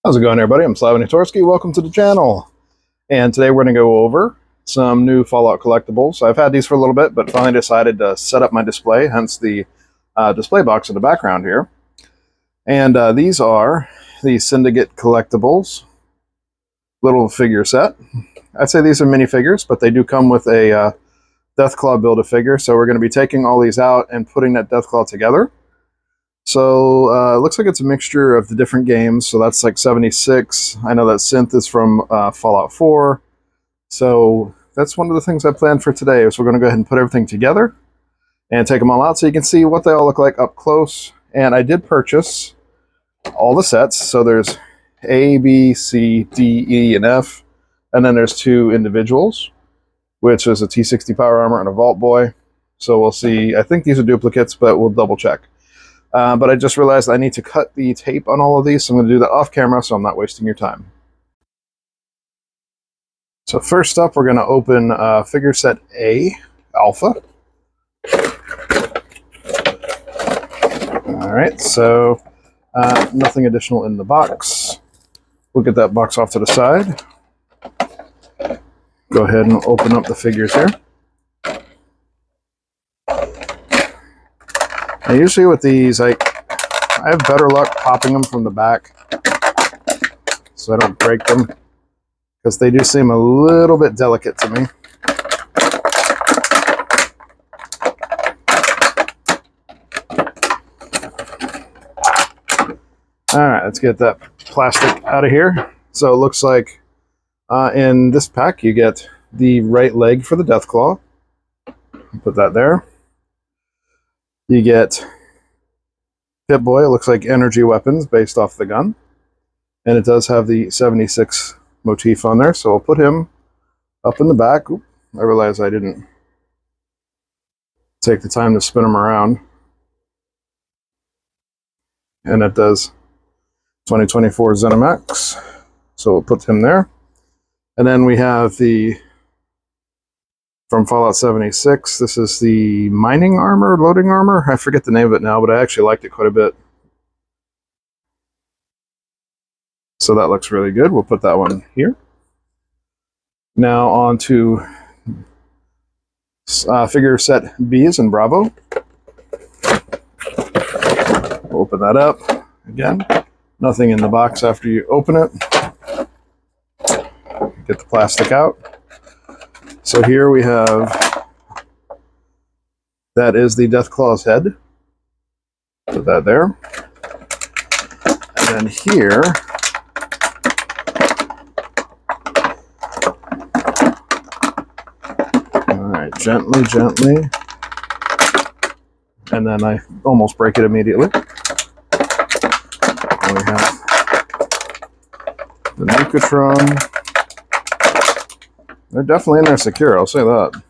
How's it going, everybody? I'm SCAVENGE. Welcome to the channel. And today we're going to go over some new Fallout collectibles. I've had these for a little bit, but finally decided to set up my display, hence the display box in the background here. And these are the Syndicate Collectibles little figure set. I'd say these are minifigures, but they do come with a Deathclaw Build-A-Figure. So we're going to be taking all these out and putting that Deathclaw together. So it looks like it's a mixture of the different games. So that's like 76. I know that synth is from Fallout 4. So that's one of the things I planned for today. So we're going to go ahead and put everything together and take them all out so you can see what they all look like up close. And I did purchase all the sets. So there's A, B, C, D, E, and F. And then there's two individuals, which is a T60 Power Armor and a Vault Boy. So we'll see. I think these are duplicates, but we'll double check. But I just realized I need to cut the tape on all of these, so I'm going to do that off camera so I'm not wasting your time. So first up, we're going to open figure set A, Alpha. Alright, so nothing additional in the box. We'll get that box off to the side. Go ahead and open up the figures here. Now, usually with these, I have better luck popping them from the back so I don't break them, because they do seem a little bit delicate to me. Alright, let's get that plastic out of here. So it looks like in this pack you get the right leg for the Deathclaw. Put that there. You get Pip-Boy. It looks like energy weapons based off the gun. And it does have the 76 motif on there, so we'll put him up in the back. Oop, I realized I didn't take the time to spin him around. And it does 2024 ZeniMax, so we'll put him there. And then we have the from Fallout 76, this is the mining armor, loading armor. I forget the name of it now, but I actually liked it quite a bit. So that looks really good. We'll put that one here. Now on to figure set B as in Bravo. We'll open that up. Again, nothing in the box after you open it. Get the plastic out. So here we have, that is the Deathclaw's head. Put that there. And then here, all right, gently, gently. And then I almost break it immediately. And we have the Nucatron. They're definitely in there secure, I'll say that.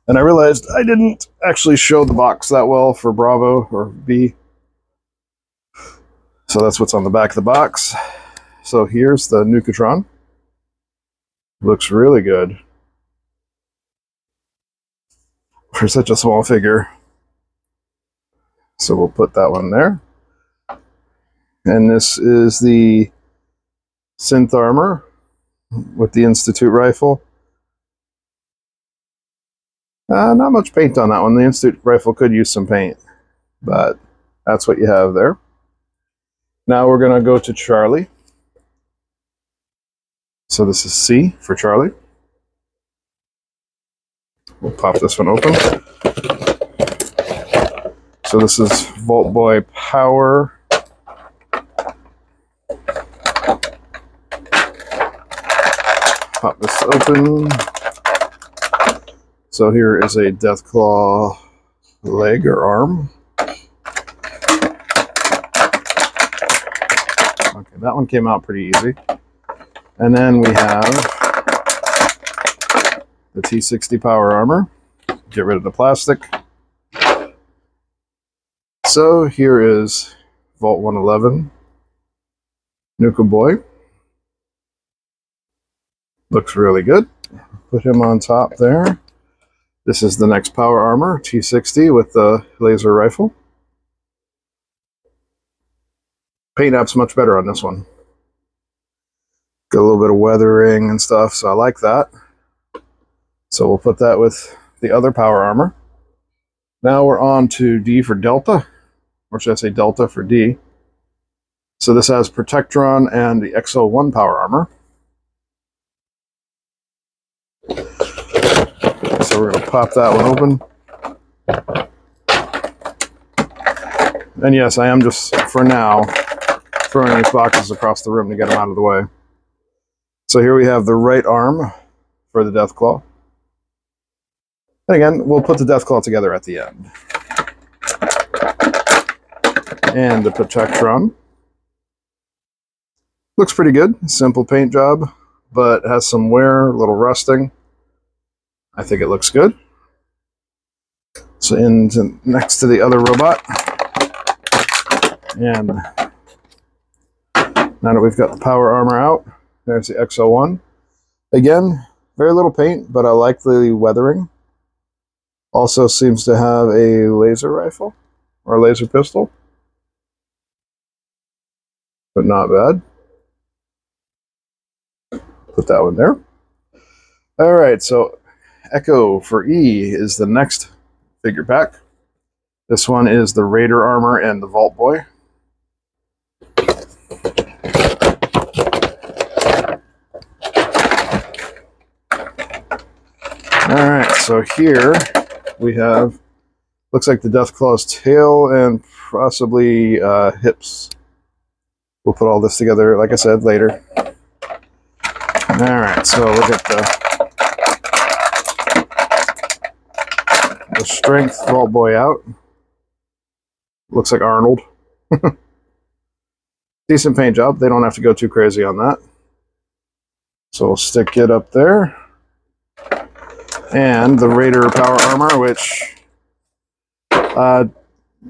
And I realized I didn't actually show the box that well for Bravo or B. So that's what's on the back of the box. So here's the Nucatron. Looks really good for such a small figure. So we'll put that one there. And this is the synth armor with the Institute rifle. Not much paint on that one. The Institute rifle could use some paint, but that's what you have there. Now we're going to go to Charlie. So this is C for Charlie. We'll pop this one open. So this is Vault Boy Power. Pop this open. So here is a Deathclaw leg or arm. Okay, that one came out pretty easy. And then we have the T60 Power Armor. Get rid of the plastic. So here is Vault 111 Nuka Boy. Looks really good. Put him on top there. This is the next Power Armor, T60 with the laser rifle. paint app's much better on this one. Got a little bit of weathering and stuff, so I like that. So we'll put that with the other power armor. Now we're on to D for Delta, or should I say Delta for D. So this has Protectron and the XO1 power armor. So we're going to pop that one open. And yes, I am just, for now, throwing these boxes across the room to get them out of the way. So here we have the right arm for the Deathclaw. And again, we'll put the Deathclaw together at the end. And the Protectron. Looks pretty good. Simple paint job, but has some wear, a little rusting. I think it looks good. So next to the other robot. And now that we've got the power armor out, there's the XO1. Again, very little paint, but I like the weathering. Also seems to have a laser rifle, or a laser pistol. But not bad. Put that one there. Alright, so Echo for E is the next figure pack. This one is the Raider armor and the Vault Boy. Alright, so here we have, looks like the Deathclaw's tail and possibly hips. We'll put all this together, like I said, later. Alright, so look at the strength Vault Boy out. Looks like Arnold. Decent paint job. They don't have to go too crazy on that. So we'll stick it up there. And the Raider power armor, which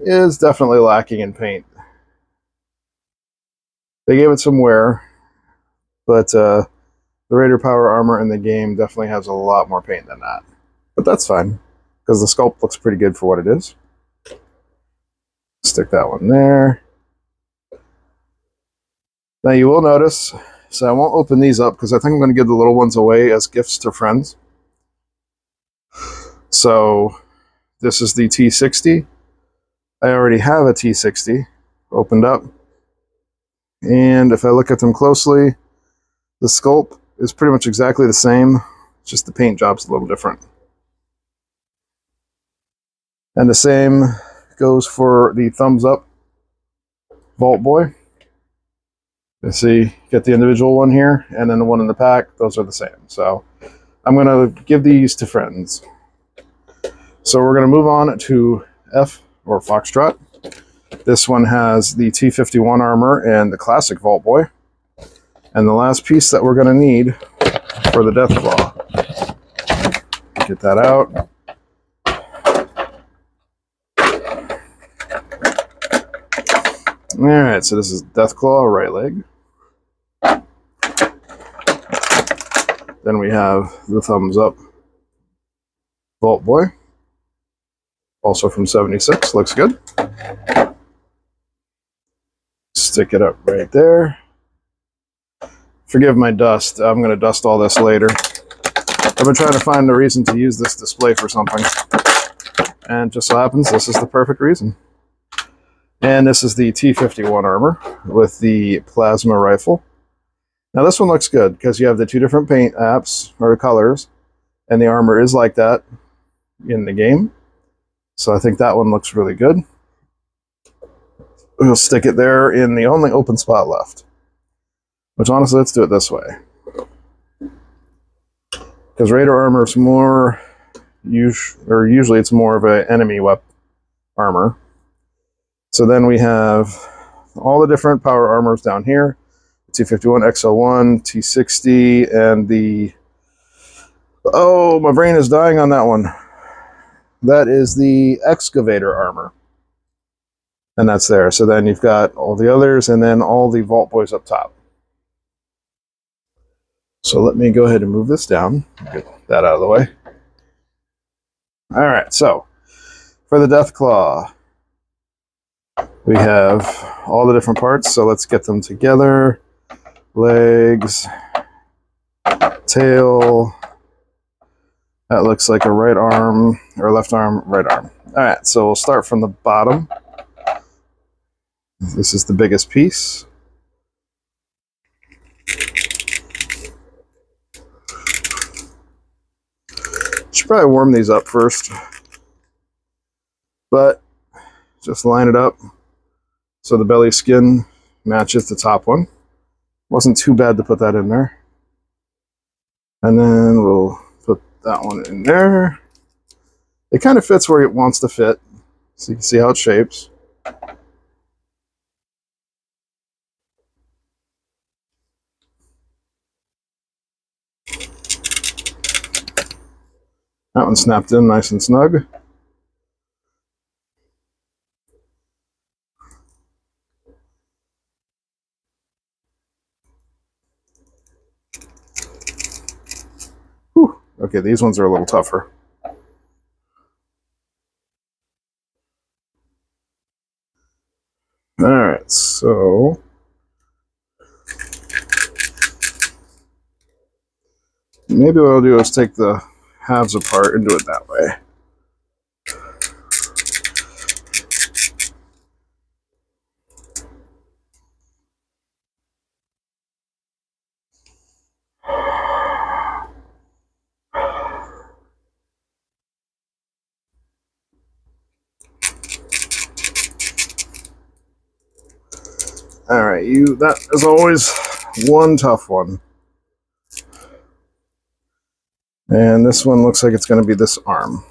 is definitely lacking in paint. They gave it some wear, but the Raider power armor in the game definitely has a lot more paint than that. But that's fine, because the sculpt looks pretty good for what it is. Stick that one there. Now you will notice, so I won't open these up because I think I'm going to give the little ones away as gifts to friends. So this is the T60. I already have a T60 opened up. And if I look at them closely, the sculpt is pretty much exactly the same, just the paint job's a little different. And the same goes for the thumbs up Vault Boy. You see, get the individual one here, and then the one in the pack, those are the same. So I'm going to give these to friends. So we're going to move on to F, or Foxtrot. This one has the T51 armor and the classic Vault Boy. And the last piece that we're going to need for the Deathclaw. Get that out. Alright, so this is Deathclaw, right leg. Then we have the thumbs up Vault Boy. Also from 76, looks good. Stick it up right there. Forgive my dust, I'm going to dust all this later. I've been trying to find a reason to use this display for something. And just so happens, this is the perfect reason. And this is the T51 armor with the plasma rifle. Now this one looks good because you have the two different paint apps, or colors, and the armor is like that in the game. So I think that one looks really good. We'll stick it there in the only open spot left. Which honestly, let's do it this way. Because Raider armor is more, usually it's more of an enemy weapon armor. So then we have all the different power armors down here. T51, XO1, T60, and the... Oh, my brain is dying on that one. That is the excavator armor. And that's there. So then you've got all the others, and then all the Vault Boys up top. So let me go ahead and move this down. Get that out of the way. Alright, so for the Deathclaw, We have all the different parts, so let's get them together. Legs, tail. That looks like a right arm, or left arm, right arm. All right, so we'll start from the bottom. This is the biggest piece. Should probably warm these up first, but just line it up so the belly skin matches the top one. Wasn't too bad to put that in there. And then we'll put that one in there. It kind of fits where it wants to fit, so you can see how it shapes. That one snapped in nice and snug. Whew. Okay, these ones are a little tougher. All right, so maybe what I'll do is take the halves apart and do it that way. All right, that is always one tough one. And this one looks like it's going to be this arm.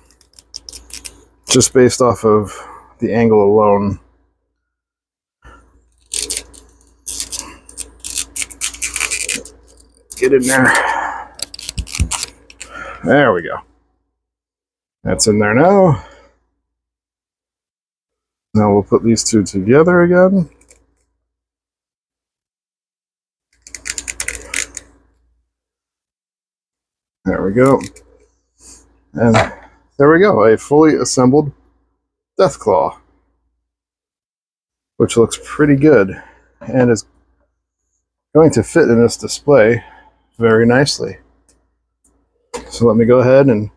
Just based off of the angle alone. Get in there. There we go. That's in there now. Now we'll put these two together again. There we go. And there we go, a fully assembled Deathclaw, which looks pretty good and is going to fit in this display very nicely. So let me go ahead and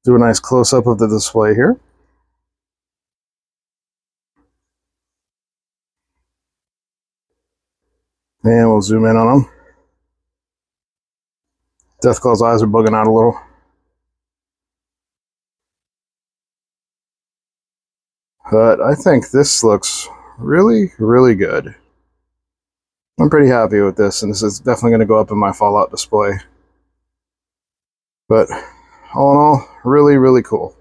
do a nice close-up of the display here. And we'll zoom in on him. Deathclaw's eyes are bugging out a little. But I think this looks really, really good. I'm pretty happy with this, and this is definitely going to go up in my Fallout display. But all in all, really, really cool.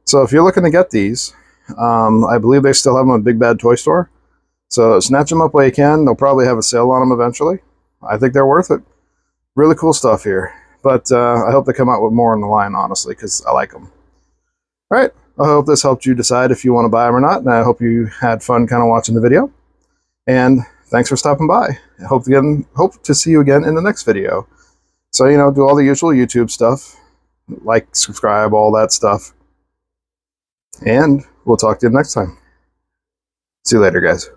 So if you're looking to get these, I believe they still have them at Big Bad Toy Store. So snatch them up while you can. They'll probably have a sale on them eventually. I think they're worth it. Really cool stuff here. But I hope they come out with more on the line, honestly, because I like them. All right. I hope this helped you decide if you want to buy them or not. And I hope you had fun kind of watching the video. And thanks for stopping by. I hope to see you again in the next video. So, you know, do all the usual YouTube stuff. Like, subscribe, all that stuff. And we'll talk to you next time. See you later, guys.